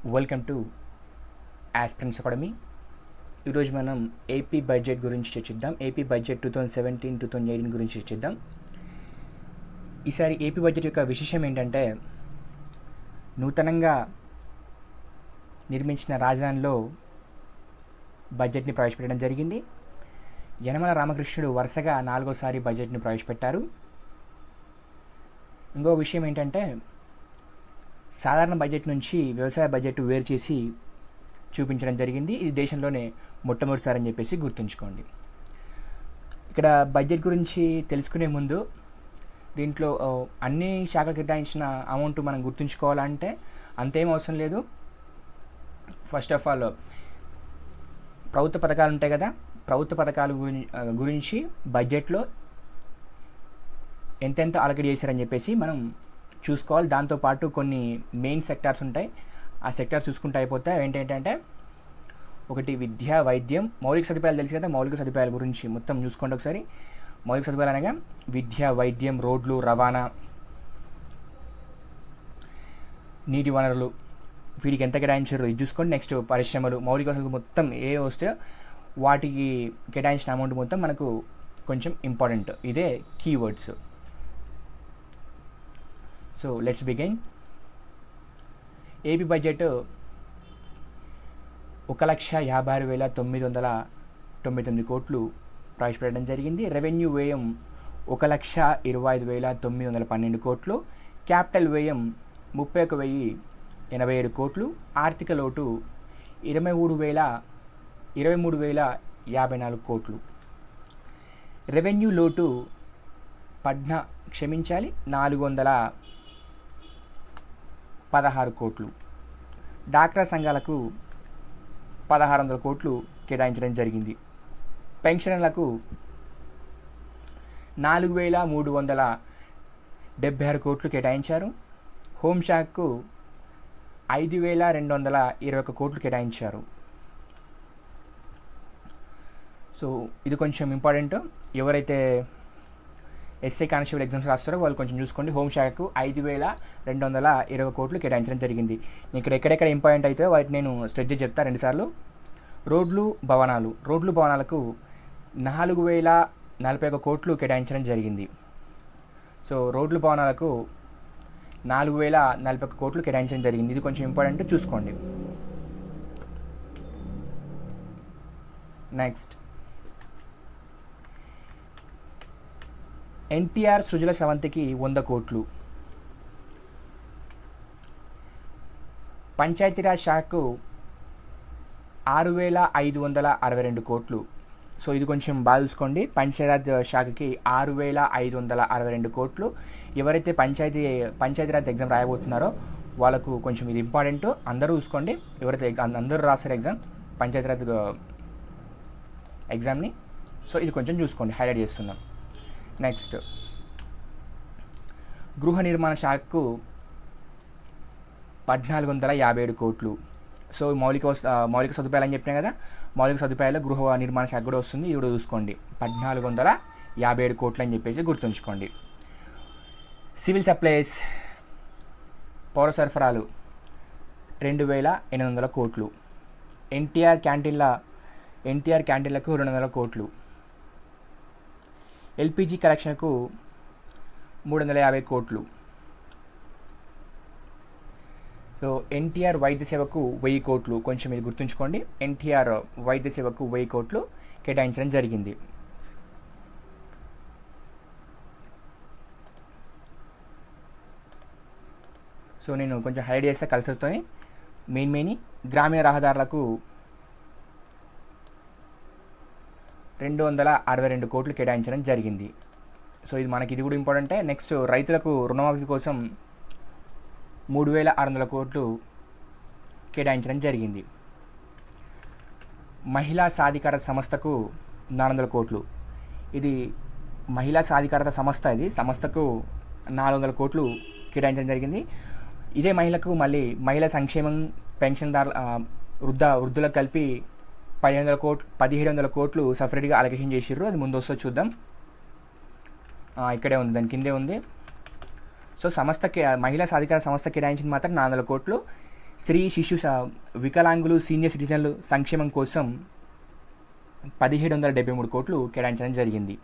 Welcome to aspirants academy. ఈరోజు మనం AP budget గురించి చర్చిద్దాం. ఏపీ బడ్జెట్ 2017-2018 గురించి చర్చిద్దాం. ఈసారి ఏపీ బడ్జెట్ యొక్క విశేషం ఏంటంటే, నూతనంగా నిర్మించిన రాజధానిలో బడ్జెట్ని ప్రవేశపెట్టడం జరిగింది. యనమల రామకృష్ణుడు వరుసగా 4వసారి బడ్జెట్ని ప్రవేశపెట్టారు. ఇంకో విషయం ఏంటంటే, సాధారణ బడ్జెట్ నుంచి వ్యవసాయ బడ్జెట్ వేరు చేసి చూపించడం జరిగింది. ఇది దేశంలోనే మొట్టమొదటిసారి అని చెప్పేసి గుర్తుంచుకోండి. ఇక్కడ బడ్జెట్ గురించి తెలుసుకునే ముందు దీంట్లో అన్ని శాఖలకు కేటాయించిన అమౌంట్ మనం గుర్తుంచుకోవాలంటే అంతేం అవసరం లేదు. ఫస్ట్ ఆఫ్ ఆల్ ప్రభుత్వ పథకాలు ఉంటాయి కదా, ప్రభుత్వ పథకాల గురించి బడ్జెట్లో ఎంతెంత అలకేట్ చేశారని చెప్పేసి మనం చూసుకోవాలి. దాంతోపాటు కొన్ని మెయిన్ సెక్టార్స్ ఉంటాయి, ఆ సెక్టార్స్ చూసుకుంటే అయిపోతాయి. ఏంటంటే ఒకటి విద్య, వైద్యం, మౌలిక సదుపాయాలు తెలుసు కదా, మౌలిక సదుపాయాల గురించి మొత్తం చూసుకోండి ఒకసారి. మౌలిక సదుపాయాలు అనగా విద్య, వైద్యం, రోడ్లు, రవాణా, నీటి వనరులు, వీటికి ఎంత కేటాయించారు ఇది చూసుకోండి. నెక్స్ట్ పరిశ్రమలు, మౌలిక వసతులు మొత్తం ఏ వస్తే వాటికి కేటాయించిన అమౌంట్ మొత్తం మనకు కొంచెం ఇంపార్టెంట్. ఇదే keywords. So let's begin. AP budget 1,56,999 కోట్లు ప్రవేశపెట్టడం జరిగింది. రెవెన్యూ వ్యయం 1,25,912 కోట్లు. క్యాపిటల్ వ్యయం 31,087 కోట్లు. ఆర్థిక లోటు 23,054 కోట్లు. రెవెన్యూ లోటు 416 కోట్లు. డాక్రా సంఘాలకు 1,600 కోట్లు కేటాయించడం జరిగింది. పెన్షన్లకు 4,376 కోట్లు కేటాయించారు. హోంశాఖకు 5,221 కోట్లు కేటాయించారు. సో ఇది కొంచెం ఇంపార్టెంట్. ఎవరైతే ఎస్ఐ కానిస్టేబుల్ ఎగ్జామ్స్ రాస్తారో వాళ్ళు కొంచెం చూసుకోండి. హోంశాఖకు 5,221 కోట్లు కేటాయించడం జరిగింది. ఇక్కడ ఎక్కడెక్కడ ఇంపార్టెంట్ అయితే వాటిని నేను స్ట్రెచ్ చెప్తా 2 సార్లు. రోడ్లు, భవనాలకు 4,041 కోట్లు కేటాయించడం జరిగింది. సో రోడ్లు, భవనాలకు 4,041 కోట్లు కేటాయించడం జరిగింది. ఇది కొంచెం ఇంపార్టెంట్, చూసుకోండి. నెక్స్ట్, ఎన్టీఆర్ సృజల స్రవంతికి 100 కోట్లు. పంచాయతీరాజ్ శాఖకు 6,562 కోట్లు. సో ఇది కొంచెం బాగా చూసుకోండి. పంచాయతీరాజ్ శాఖకి 6,562 కోట్లు. ఎవరైతే పంచాయతీరాజ్ ఎగ్జామ్ రాయబోతున్నారో వాళ్ళకు కొంచెం ఇది ఇంపార్టెంట్, అందరూ చూసుకోండి. ఎవరైతే అందరూ రాస్తారు పంచాయతీరాజ్ ఎగ్జామ్ని, సో ఇది కొంచెం చూసుకోండి, హైలైట్ చేస్తున్నాం. నెక్స్ట్, గృహ నిర్మాణ శాఖకు 1,457 కోట్లు. సో మౌలిక సదుపాయాలు అని చెప్పినా కదా, మౌలిక సదుపాయాలు గృహ నిర్మాణ శాఖ కూడా వస్తుంది, ఇది కూడా చూసుకోండి. 1,457 కోట్లు అని చెప్పేసి గుర్తుంచుకోండి. సివిల్ సప్లైస్, పౌర సరఫరాలు 2,800 కోట్లు. ఎన్టీఆర్ క్యాంటీన్లకు 200 కోట్లు. ఎల్పిజి కలెక్షన్కు 350 కోట్లు. సో ఎన్టీఆర్ వైద్య సేవకు 1000 కోట్లు. కొంచెం ఇది గుర్తుంచుకోండి. ఎన్టీఆర్ వైద్య సేవకు 1000 కోట్లు కేటాయించడం జరిగింది. సో నేను కొంచెం హైలైట్ చేస్తే కల్సర్తో మెయిన్ గ్రామీణ రహదారులకు 262 కోట్లు కేటాయించడం జరిగింది. సో ఇది మనకి ఇది కూడా ఇంపార్టెంటే. నెక్స్ట్, రైతులకు రుణమాఫీ కోసం 3,600 కోట్లు కేటాయించడం జరిగింది. మహిళా సాధికారత సంస్థకు 400 కోట్లు. ఇది మహిళా సాధికారత సంస్థ, ఇది సంస్థకు 400 కోట్లు కేటాయించడం జరిగింది. ఇదే మహిళకు మళ్ళీ మహిళా సంక్షేమం, పెన్షన్దారుల వృద్ధులకు కలిపి 1,700 కోట్లు సపరేట్గా అలొకేషన్ చేసిర్రు. అది ముందు వస్తే చూద్దాం. ఇక్కడే ఉంది, దాని కిందే ఉంది. సో సంస్థకి, మహిళా సాధికార సంస్థ కేటాయించింది మాత్రం 400 కోట్లు. స్త్రీ శిశు వికలాంగులు సీనియర్ సిటిజన్లు సంక్షేమం కోసం 1773 కోట్లు కేటాయించడం జరిగింది.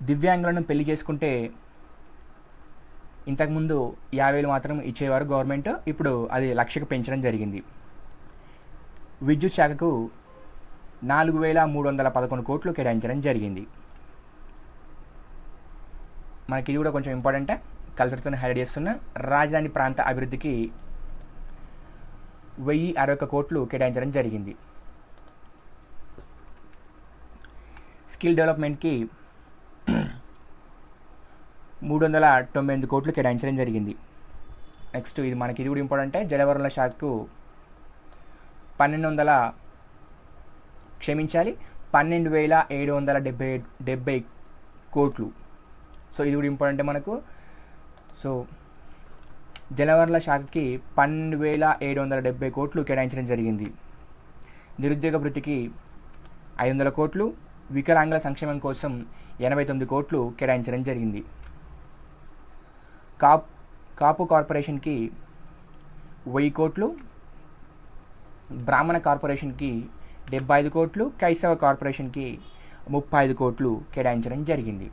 దివ్యాంగులను పెళ్లి చేసుకుంటే ఇంతకుముందు 50,000 మాత్రం ఇచ్చేవారు గవర్నమెంట్, ఇప్పుడు అది 1,00,000కు పెంచడం జరిగింది. విద్యుత్ శాఖకు 4,311 కోట్లు కేటాయించడం జరిగింది. మనకి ఇది కూడా కొంచెం ఇంపార్టెంటే, కల్చర్తో హైలైట్ చేస్తున్న. రాజధాని ప్రాంత అభివృద్ధికి 1,061 కోట్లు కేటాయించడం జరిగింది. స్కిల్ డెవలప్మెంట్కి 398 కోట్లు కేటాయించడం జరిగింది. నెక్స్ట్ ఇది మనకి ఇది కూడా ఇంపార్టెంటే, జలవనరుల శాఖకు 12,770 కోట్లు. సో ఇది కూడా ఇంపార్టెంటే మనకు. సో జలవనరుల శాఖకి 12,770 కోట్లు కేటాయించడం జరిగింది. నిరుద్యోగ వృత్తికి 500 కోట్లు, వికలాంగుల సంక్షేమం కోసం 89 కోట్లు కేటాయించడం జరిగింది. కాపు కార్పొరేషన్కి 1000 కోట్లు, బ్రాహ్మణ కార్పొరేషన్కి 75 కోట్లు, కైసవ కార్పొరేషన్కి 35 కోట్లు కేటాయించడం జరిగింది.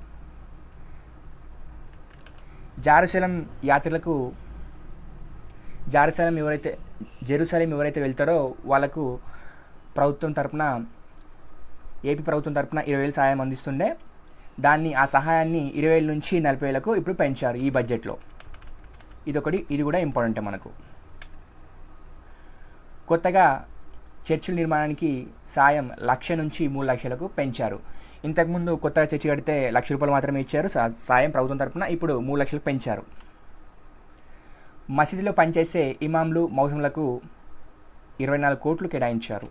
జెరూసలేం యాత్రికులకు జెరూసలేం ఎవరైతే వెళ్తారో వాళ్ళకు ఏపీ ప్రభుత్వం తరపున 20,000 సహాయం అందిస్తుండే. ఆ సహాయాన్ని 20,000 నుంచి 40,000కు ఇప్పుడు పెంచారు ఈ బడ్జెట్లో. ఇది కూడా ఇంపార్టెంటే మనకు. కొత్తగా చర్చిల నిర్మాణానికి సాయం 1,00,000 నుంచి 3,00,000లకు పెంచారు. ఇంతకుముందు కొత్తగా చర్చి కడితే 1,00,000 రూపాయలు మాత్రమే ఇచ్చారు సాయం ప్రభుత్వం తరపున, ఇప్పుడు 3,00,000లకు పెంచారు. మసీదులో పనిచేసే ఇమాంలు మౌజంలకు 24 కోట్లు కేటాయించారు.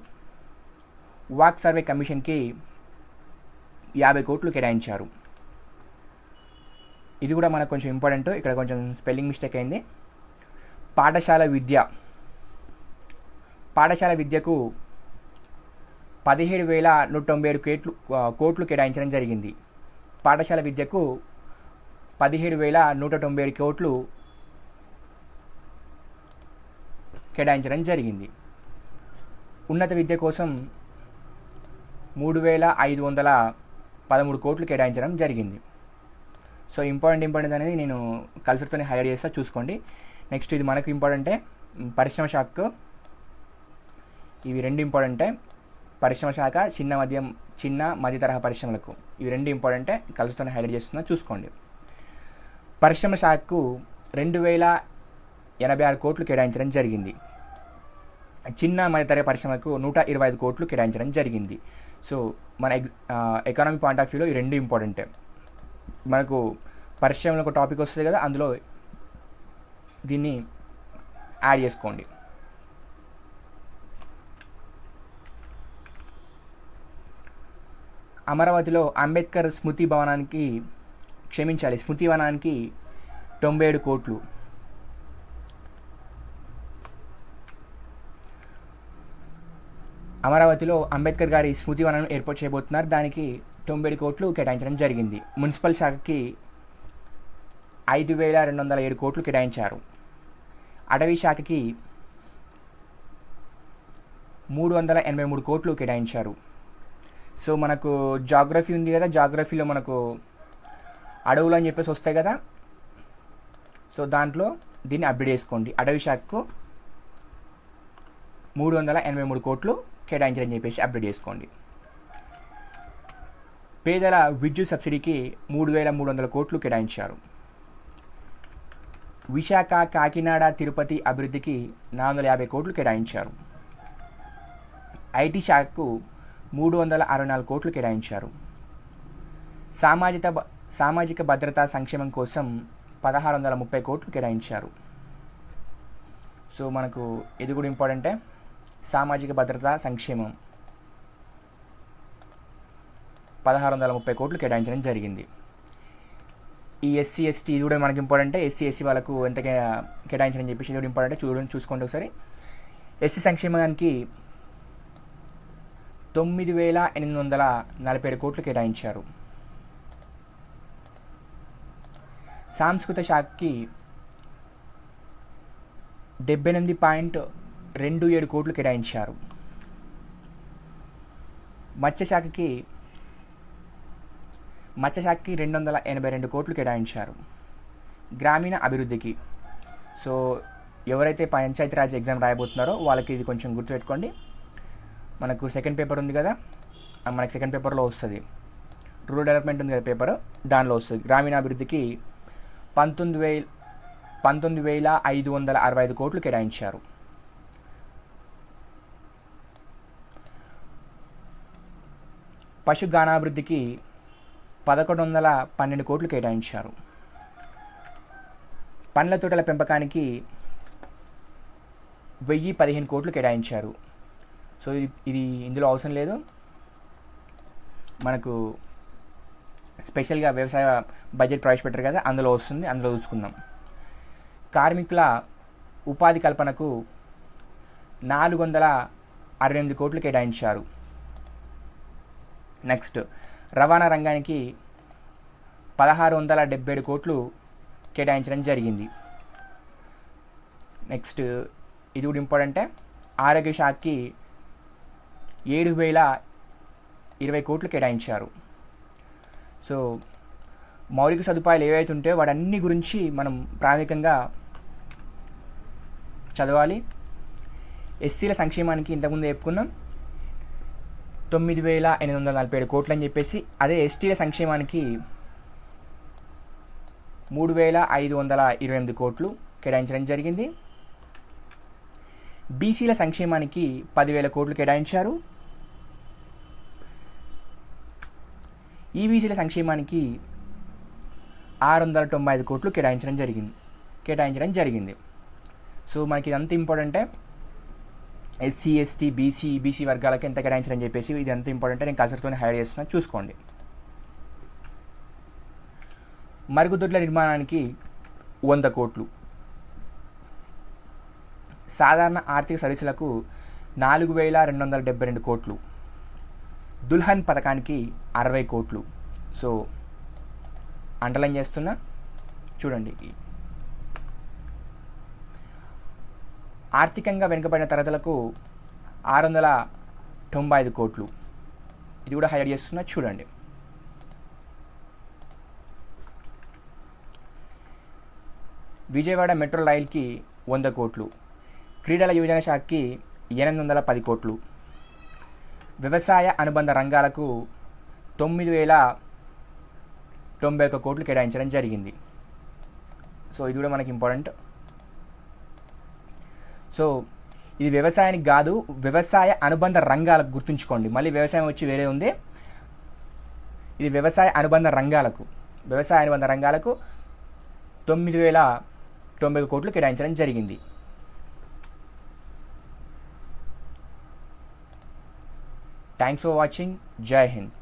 వాక్ సర్వే కమిషన్కి 50 కోట్లు కేటాయించారు. ఇది కూడా మనకు కొంచెం ఇంపార్టెంట్, ఇక్కడ కొంచెం స్పెల్లింగ్ మిస్టేక్ అయింది. పాఠశాల విద్యకు 17,197 కోట్లు కేటాయించడం జరిగింది. పాఠశాల విద్యకు 17,197 కోట్లు కేటాయించడం జరిగింది. ఉన్నత విద్య కోసం 3,513 కోట్లు కేటాయించడం జరిగింది. సో ఇంపార్టెంట్ అనేది నేను కల్చర్తోనే హైలైట్ చేస్తా, చూసుకోండి. నెక్స్ట్ ఇది మనకు ఇంపార్టెంటే, పరిశ్రమ శాఖకు ఇవి 2 ఇంపార్టెంటే. పరిశ్రమ శాఖ చిన్న మధ్య తరహా పరిశ్రమలకు ఇవి 2 ఇంపార్టెంటే, కల్చర్తోనే హైలైట్ చేస్తున్నా, చూసుకోండి. పరిశ్రమ శాఖకు 2,086 కోట్లు కేటాయించడం జరిగింది. చిన్న మధ్య తరహా పరిశ్రమకు 125 కోట్లు కేటాయించడం జరిగింది. సో మన ఎకానమీ పాయింట్ ఆఫ్ వ్యూలో ఈ 2 ఇంపార్టెంటే. మనకు పరిశ్రమలో ఒక టాపిక్ వస్తుంది కదా, అందులో దీన్ని యాడ్ చేసుకోండి. అమరావతిలో అంబేద్కర్ స్మృతి వనానికి 97 కోట్లు. అమరావతిలో అంబేద్కర్ గారి స్మృతి వనాన్ని ఏర్పాటు చేయబోతున్నారు, దానికి 97 కోట్లు కేటాయించడం జరిగింది. మున్సిపల్ శాఖకి 5,207 కోట్లు కేటాయించారు. అటవీ శాఖకి 383 కోట్లు కేటాయించారు. సో మనకు జాగ్రఫీ ఉంది కదా, జాగ్రఫీలో మనకు అడవులు అని చెప్పేసి వస్తాయి కదా, సో దాంట్లో దీన్ని అప్డేట్ చేసుకోండి. అటవీ శాఖకు 383 కోట్లు కేటాయించడం చెప్పేసి అప్డేట్ చేసుకోండి. పేదల విద్యుత్ సబ్సిడీకి 3,300 కోట్లు కేటాయించారు. విశాఖ, కాకినాడ, తిరుపతి అభివృద్ధికి 450 కోట్లు కేటాయించారు. ఐటీ శాఖకు 364 కోట్లు కేటాయించారు. సామాజిక భద్రతా సంక్షేమం కోసం 1,630 కోట్లు కేటాయించారు. సో మనకు ఇది కూడా ఇంపార్టెంటే, సామాజిక భద్రతా సంక్షేమం 1,630 కోట్లు కేటాయించడం జరిగింది. ఈ ఎస్సీ ఎస్టీ ఇది కూడా మనకి ఇంపార్టెంటే, ఎస్సీ ఎస్సీ వాళ్ళకు ఎంత కేటాయించడం చెప్పేసి ఇది కూడా ఇంపార్టెంటే, చూసుకోండి ఒకసారి. ఎస్సీ సంక్షేమానికి 9,847 కోట్లు కేటాయించారు. సాంస్కృతిక శాఖకి 78.27 కోట్లు కేటాయించారు. మత్స్యశాఖకి 282 కోట్లు కేటాయించారు. గ్రామీణ అభివృద్ధికి, సో ఎవరైతే పంచాయతీరాజ్ ఎగ్జామ్ రాయబోతున్నారో వాళ్ళకి ఇది కొంచెం గుర్తుపెట్టుకోండి. మనకు సెకండ్ పేపర్ ఉంది కదా, మనకి సెకండ్ పేపర్లో వస్తుంది. రూరల్ డెవలప్మెంట్ ఉంది కదా పేపర్, దానిలో వస్తుంది. గ్రామీణాభివృద్ధికి 19,565 కోట్లు కేటాయించారు. పశుగానాభివృద్ధికి 1,112 కోట్లు కేటాయించారు. పండ్ల తోటల పెంపకానికి 1,015 కోట్లు కేటాయించారు. సో ఇది ఇందులో అవసరం లేదు, మనకు స్పెషల్గా వ్యవసాయ బడ్జెట్ ప్రవేశపెట్టారు కదా, అందులో వస్తుంది, అందులో చూసుకుందాం. కార్మికుల ఉపాధి కల్పనకు 468 కోట్లు కేటాయించారు. నెక్స్ట్ రవాణా రంగానికి 1,677 కోట్లు కేటాయించడం జరిగింది. నెక్స్ట్ ఇది కూడా ఇంపార్టెంటే, ఆరోగ్య శాఖకి 7,020 కోట్లు కేటాయించారు. సో మౌలిక సదుపాయాలు ఏవైతే ఉంటాయో వాటన్ని గురించి మనం ప్రాథమికంగా చదవాలి. ఎస్సీల సంక్షేమానికి ఇంతకుముందు చెప్పుకున్నాం 9,847 కోట్లు అని చెప్పేసి, అదే ఎస్టీల సంక్షేమానికి 3,528 కోట్లు కేటాయించడం జరిగింది. బీసీల సంక్షేమానికి 10,000 కోట్లు కేటాయించారు. ఈబీసీల సంక్షేమానికి 695 కోట్లు కేటాయించడం జరిగింది. సో మనకి ఇదంతా ఇంపార్టెంటే, ఎస్సీ ఎస్టీ బీసీ ఈబీసీ వర్గాలకి ఎంత కేటాయించడం చెప్పేసి ఇది అంత ఇంపార్టెంటే నేను కసరతో హైలైట్ చేస్తున్నా, చూసుకోండి. మరుగుదొడ్ల నిర్మాణానికి 100 కోట్లు. సాధారణ ఆర్థిక సర్వీసులకు 4,272 కోట్లు. దుల్హన్ పథకానికి 60 కోట్లు. సో అండర్లైన్ చేస్తున్నా, చూడండి. ఆర్థికంగా వెనుకబడిన తరగతులకు 695 కోట్లు. ఇది కూడా హైలైట్ చేస్తున్నా, చూడండి. విజయవాడ మెట్రో రైల్కి 100 కోట్లు. క్రీడల యువజన శాఖకి 810 కోట్లు. వ్యవసాయ అనుబంధ రంగాలకు 9,091 కోట్లు కేటాయించడం జరిగింది. సో ఇది కూడా మనకి ఇంపార్టెంట్. సో ఇది వ్యవసాయానికి కాదు, వ్యవసాయ అనుబంధ రంగాలకు గుర్తుంచుకోండి. మళ్ళీ వ్యవసాయం వచ్చి వేరే ఉంది, ఇది వ్యవసాయ అనుబంధ రంగాలకు 9,090 కోట్లు కేటాయించడం జరిగింది. Thanks for watching. జై హింద్.